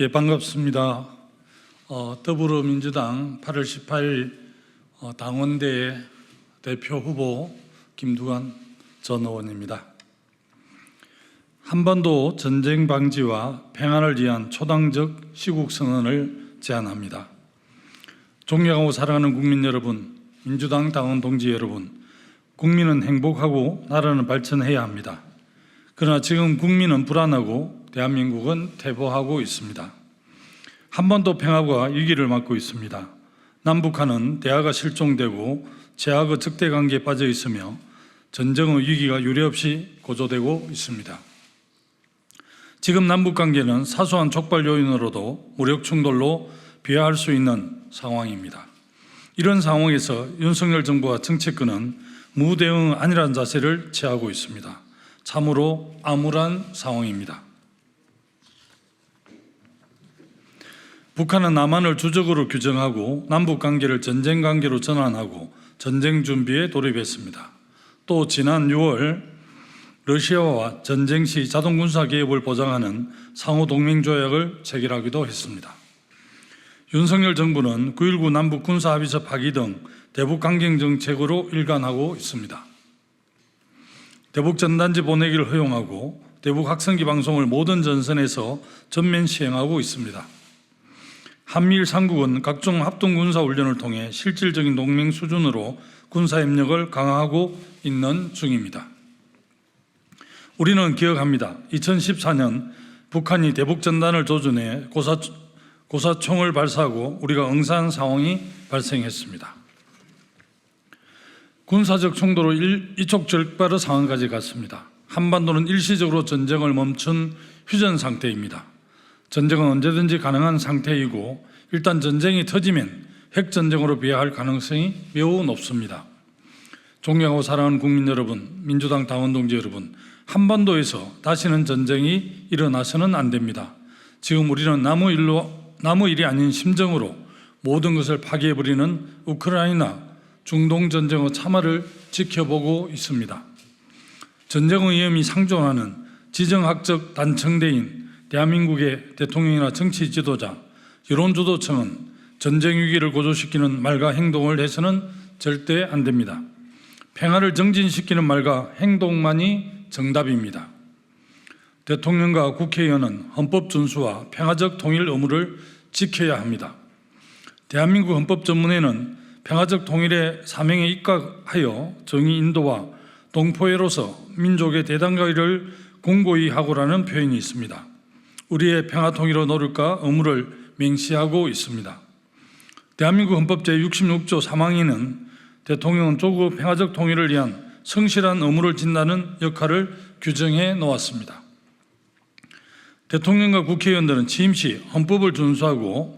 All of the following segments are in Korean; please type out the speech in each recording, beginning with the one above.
반갑습니다. 더불어민주당 8월 18일 당원대회 대표 후보 김두관 전 의원입니다. 한반도 전쟁 방지와 평화를 위한 초당적 시국선언을 제안합니다. 존경하고 사랑하는 국민 여러분, 민주당 당원 동지 여러분, 국민은 행복하고 나라는 발전해야 합니다. 그러나 지금 국민은 불안하고 대한민국은 퇴보하고 있습니다. 한반도 평화가 위기를 맞고 있습니다. 남북한은 대화가 실종되고 제하고 적대 관계에 빠져 있으며 전쟁의 위기가 유례없이 고조되고 있습니다. 지금 남북 관계는 사소한 촉발 요인으로도 무력 충돌로 비화할 수 있는 상황입니다. 이런 상황에서 윤석열 정부와 정치권은 무대응 아니라는 자세를 취하고 있습니다. 참으로 암울한 상황입니다. 북한은 남한을 주적으로 규정하고 남북 관계를 전쟁 관계로 전환하고 전쟁 준비에 돌입했습니다. 또 지난 6월 러시아와 전쟁 시 자동 군사 개입을 보장하는 상호 동맹 조약을 체결하기도 했습니다. 윤석열 정부는 9.19 남북 군사 합의서 파기 등 대북 강경 정책으로 일관하고 있습니다. 대북 전단지 보내기를 허용하고 대북 확성기 방송을 모든 전선에서 전면 시행하고 있습니다. 한미일 3국은 각종 합동군사훈련을 통해 실질적인 동맹 수준으로 군사협력을 강화하고 있는 중입니다. 우리는 기억합니다. 2014년 북한이 대북전단을 조준해 고사총을 발사하고 우리가 응사한 상황이 발생했습니다. 군사적 충돌로 일촉즉발의 상황까지 갔습니다. 한반도는 일시적으로 전쟁을 멈춘 휴전 상태입니다. 전쟁은 언제든지 가능한 상태이고 일단 전쟁이 터지면 핵전쟁으로 비화할 가능성이 매우 높습니다. 존경하고 사랑하는 국민 여러분, 민주당 당원 동지 여러분, 한반도에서 다시는 전쟁이 일어나서는 안 됩니다. 지금 우리는 남의 일이 아닌 심정으로 모든 것을 파괴해버리는 우크라이나 중동 전쟁의 참화를 지켜보고 있습니다. 전쟁의 위험이 상존하는 지정학적 단청대인 대한민국의 대통령이나 정치 지도자, 여론주도층은 전쟁 위기를 고조시키는 말과 행동을 해서는 절대 안 됩니다. 평화를 정진시키는 말과 행동만이 정답입니다. 대통령과 국회의원은 헌법 준수와 평화적 통일 의무를 지켜야 합니다. 대한민국 헌법전문회는 평화적 통일의 사명에 입각하여 정의 인도와 동포애로서 민족의 대단가위를 공고히 하고라는 표현이 있습니다. 우리의 평화 통일의 노력과 의무를 맹시하고 있습니다. 대한민국 헌법 제66조 3항에는 대통령은 조국 평화적 통일을 위한 성실한 의무를 진다는 역할을 규정해 놓았습니다. 대통령과 국회의원들은 취임 시 헌법을 준수하고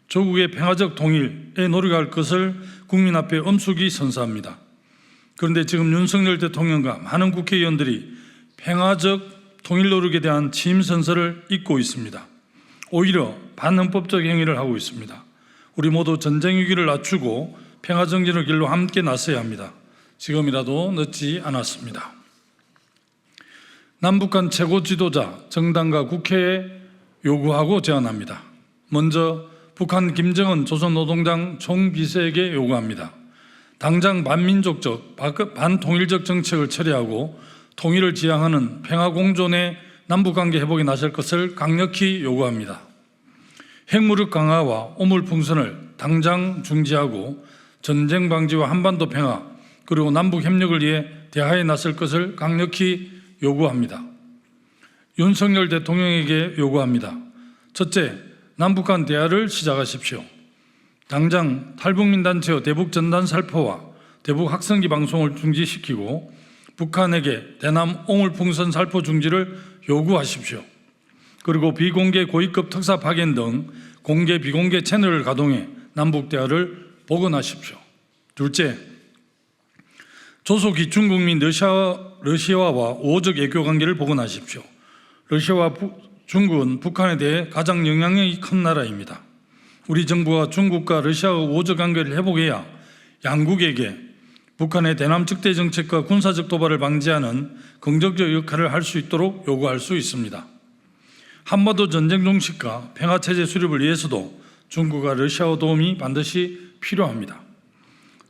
조국의 평화적 통일에 노력할 것을 국민 앞에 엄숙히 선서합니다. 그런데 지금 윤석열 대통령과 많은 국회의원들이 평화적 통일 노력에 대한 취임 선서를 잊고 있습니다. 오히려 반헌법적 행위를 하고 있습니다. 우리 모두 전쟁 위기를 낮추고 평화 정진의 길로 함께 나서야 합니다. 지금이라도 늦지 않았습니다. 남북한 최고 지도자, 정당과 국회에 요구하고 제안합니다. 먼저 북한 김정은 조선노동당 총비서에게 요구합니다. 당장 반민족적, 반통일적 정책을 철회하고 통일을 지향하는 평화공존의 남북관계 회복에 나설 것을 강력히 요구합니다. 핵무력 강화와 오물풍선을 당장 중지하고 전쟁 방지와 한반도 평화 그리고 남북 협력을 위해 대화에 나설 것을 강력히 요구합니다. 윤석열 대통령에게 요구합니다. 첫째, 남북한 대화를 시작하십시오. 당장 탈북민 단체의 대북 전단 살포와 대북 확성기 방송을 중지시키고 북한에게 대남 오물풍선 살포 중지를 요구하십시오. 그리고 비공개 고위급 특사 파견 등 공개 비공개 채널을 가동해 남북 대화를 복원하십시오. 둘째, 조속히 중국 및 러시아와 우호적 외교 관계를 복원하십시오. 러시아와 중국은 북한에 대해 가장 영향력이 큰 나라입니다. 우리 정부가 중국과 러시아의 우호적 관계를 회복해야 양국에게 북한의 대남 적대 정책과 군사적 도발을 방지하는 긍정적 역할을 할 수 있도록 요구할 수 있습니다. 한반도 전쟁 종식과 평화체제 수립을 위해서도 중국과 러시아의 도움이 반드시 필요합니다.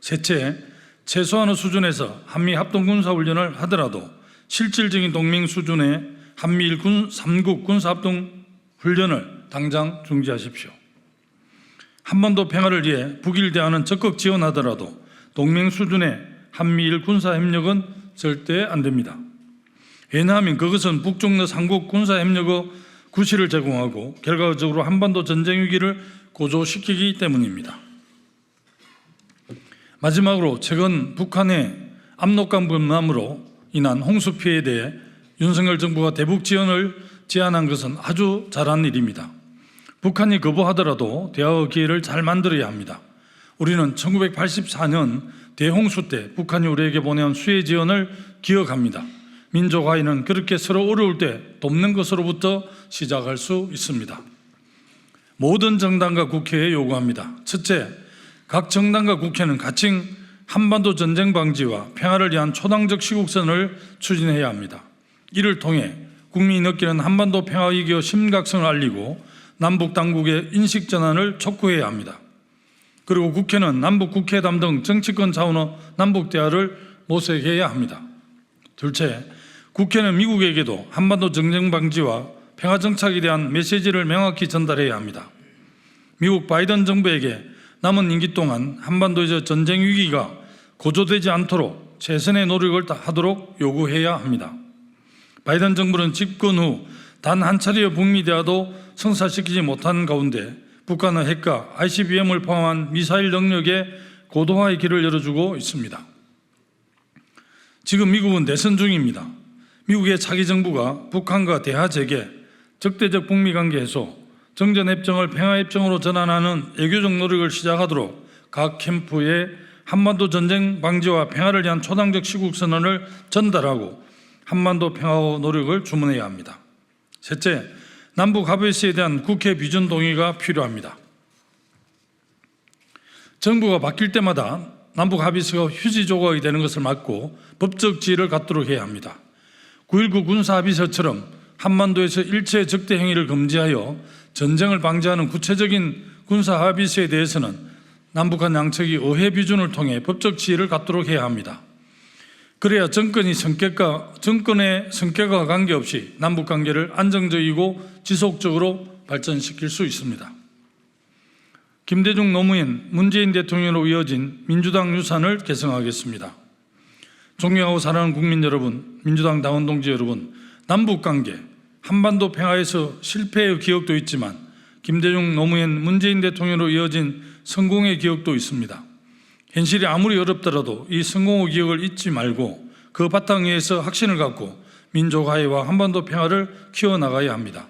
셋째, 최소한의 수준에서 한미 합동군사훈련을 하더라도 실질적인 동맹 수준의 한미일 3국 군사합동훈련을 당장 중지하십시오. 한반도 평화를 위해 북일 대화는 적극 지원하더라도 동맹 수준의 한미일 군사협력은 절대 안 됩니다. 왜냐하면 그것은 북중 내 3국 군사협력의 구실을 제공하고 결과적으로 한반도 전쟁 위기를 고조시키기 때문입니다. 마지막으로 최근 북한의 압록강 범람으로 인한 홍수 피해에 대해 윤석열 정부가 대북 지원을 제안한 것은 아주 잘한 일입니다. 북한이 거부하더라도 대화의 기회를 잘 만들어야 합니다. 우리는 1984년 대홍수 때 북한이 우리에게 보내온 수혜 지원을 기억합니다. 민족화해는 그렇게 서로 어려울 때 돕는 것으로부터 시작할 수 있습니다. 모든 정당과 국회에 요구합니다. 첫째, 각 정당과 국회는 가칭 한반도 전쟁 방지와 평화를 위한 초당적 시국선을 추진해야 합니다. 이를 통해 국민이 느끼는 한반도 평화 위기의 심각성을 알리고 남북 당국의 인식 전환을 촉구해야 합니다. 그리고 국회는 남북 국회담 등 정치권 차원의 남북 대화를 모색해야 합니다. 둘째, 국회는 미국에게도 한반도 전쟁 방지와 평화 정착에 대한 메시지를 명확히 전달해야 합니다. 미국 바이든 정부에게 남은 임기 동안 한반도에서 전쟁 위기가 고조되지 않도록 최선의 노력을 하도록 요구해야 합니다. 바이든 정부는 집권 후 단 한 차례의 북미 대화도 성사시키지 못한 가운데 북한의 핵과 ICBM을 포함한 미사일 능력의 고도화의 길을 열어주고 있습니다. 지금 미국은 내선 중입니다. 미국의 차기 정부가 북한과 대화 재개, 적대적 북미 관계 해소, 정전협정을 평화협정으로 전환하는 외교적 노력을 시작하도록 각 캠프에 한반도 전쟁 방지와 평화를 위한 초당적 시국선언을 전달하고 한반도 평화 노력을 주문해야 합니다. 셋째, 남북 합의서에 대한 국회 비준 동의가 필요합니다. 정부가 바뀔 때마다 남북 합의서가 휴지 조각이 되는 것을 막고 법적 지위를 갖도록 해야 합니다. 9.19 군사합의서처럼 한반도에서 일체 적대 행위를 금지하여 전쟁을 방지하는 구체적인 군사합의서에 대해서는 남북한 양측이 의회 비준을 통해 법적 지위를 갖도록 해야 합니다. 그래야 정권의 성격과 관계없이 남북관계를 안정적이고 지속적으로 발전시킬 수 있습니다. 김대중 노무현, 문재인 대통령으로 이어진 민주당 유산을 개성하겠습니다. 존경하고 사랑하는 국민 여러분, 민주당 당원 동지 여러분, 남북관계, 한반도 평화에서 실패의 기억도 있지만 김대중 노무현, 문재인 대통령으로 이어진 성공의 기억도 있습니다. 현실이 아무리 어렵더라도 이 성공의 기억을 잊지 말고 그 바탕 위에서 확신을 갖고 민족화해와 한반도 평화를 키워나가야 합니다.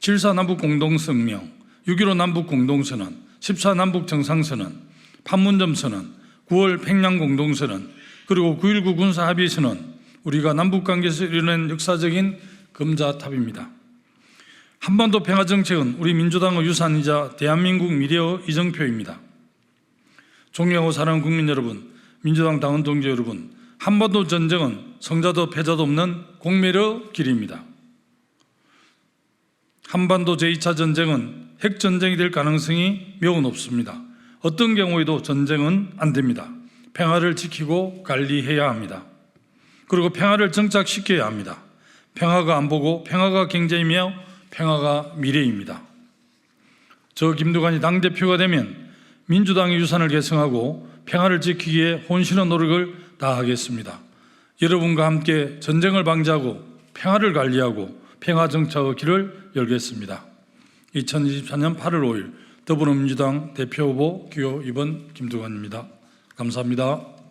7.4 남북 공동성명, 6.15 남북 공동선언, 14 남북 정상선언, 판문점 선언, 9월 평양 공동선언, 그리고 9.19 군사합의선언, 우리가 남북관계에서 이뤄낸 역사적인 금자탑입니다. 한반도 평화정책은 우리 민주당의 유산이자 대한민국 미래의 이정표입니다. 존경하고 사랑하는 국민 여러분, 민주당 당원 동지 여러분, 한반도 전쟁은 성자도 패자도 없는 공멸의 길입니다. 한반도 제2차 전쟁은 핵전쟁이 될 가능성이 매우 높습니다. 어떤 경우에도 전쟁은 안 됩니다. 평화를 지키고 관리해야 합니다. 그리고 평화를 정착시켜야 합니다. 평화가 안보고 평화가 경제이며 평화가 미래입니다. 저 김두관이 당대표가 되면 민주당의 유산을 계승하고 평화를 지키기 위해 혼신의 노력을 다하겠습니다. 여러분과 함께 전쟁을 방지하고 평화를 관리하고 평화 정착의 길을 열겠습니다. 2024년 8월 5일 더불어민주당 대표후보 기호 2번 김두관입니다. 감사합니다.